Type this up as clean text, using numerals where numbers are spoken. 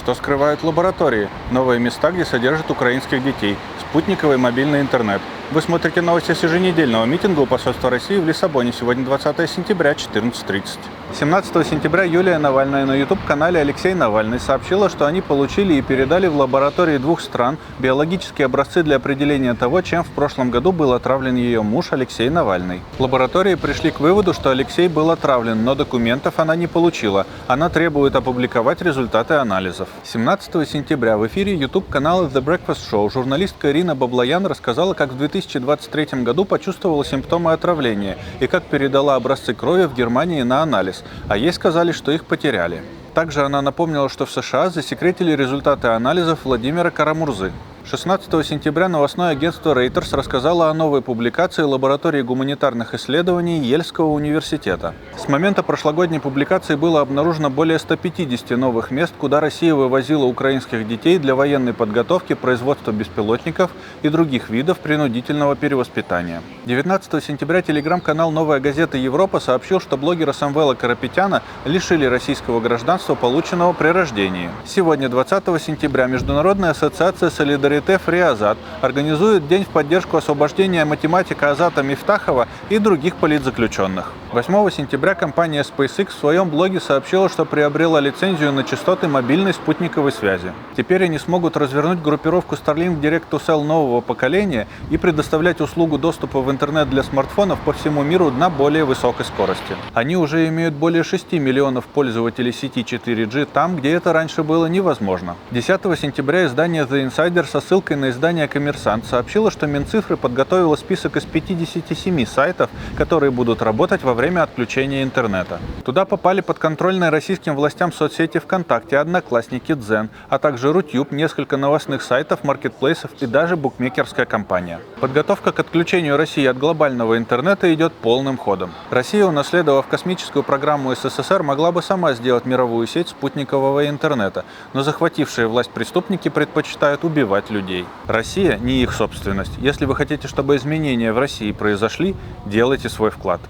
Что скрывают лаборатории? Новые места, где содержат украинских детей. Спутниковый мобильный интернет. Вы смотрите новости с еженедельного митинга у посольства России в Лиссабоне. Сегодня 20 сентября, 14:30. 17 сентября Юлия Навальная на YouTube-канале «Алексей Навальный» сообщила, что они получили и передали в лаборатории 2 стран биологические образцы для определения того, чем в прошлом году был отравлен ее муж Алексей Навальный. Лаборатории пришли к выводу, что Алексей был отравлен, но документов она не получила. Она требует опубликовать результаты анализов. 17 сентября в эфире YouTube-канала The Breakfast Show журналистка Ирина Баблоян рассказала, как в 2023 году почувствовала симптомы отравления и как передала образцы крови в Германии на анализ, а ей сказали, что их потеряли. Также она напомнила, что в США засекретили результаты анализов Владимира Карамурзы. 16 сентября новостное агентство Reuters рассказало о новой публикации лаборатории гуманитарных исследований Ельского университета. С момента прошлогодней публикации было обнаружено более 150 новых мест, куда Россия вывозила украинских детей для военной подготовки, производства беспилотников и других видов принудительного перевоспитания. 19 сентября телеграм-канал «Новая газета Европа» сообщил, что блогера Самвела Карапетяна лишили российского гражданства, полученного при рождении. Сегодня, 20 сентября, Международная ассоциация «Солидарите Free Азат» организует день в поддержку освобождения математика Азата Мифтахова и других политзаключенных. 8 сентября компания SpaceX в своем блоге сообщила, что приобрела лицензию на частоты мобильной спутниковой связи. Теперь они смогут развернуть группировку Starlink Direct to Cell нового поколения и предоставлять услугу доступа в интернет для смартфонов по всему миру на более высокой скорости. Они уже имеют более 6 миллионов пользователей сети 4G там, где это раньше было невозможно. 10 сентября издание The Insider со ссылкой на издание «Коммерсант» сообщило, что Минцифры подготовила список из 57 сайтов, которые будут работать во время отключения интернета. Туда попали подконтрольные российским властям соцсети ВКонтакте, Одноклассники, Дзен, а также Рутюб, несколько новостных сайтов, маркетплейсов и даже букмекерская компания. Подготовка к отключению России от глобального интернета идет полным ходом. Россия, унаследовав космическую программу СССР, могла бы сама сделать мировую сеть спутникового интернета, но захватившие власть преступники предпочитают убивать людей. Россия не их собственность. Если вы хотите, чтобы изменения в России произошли, делайте свой вклад.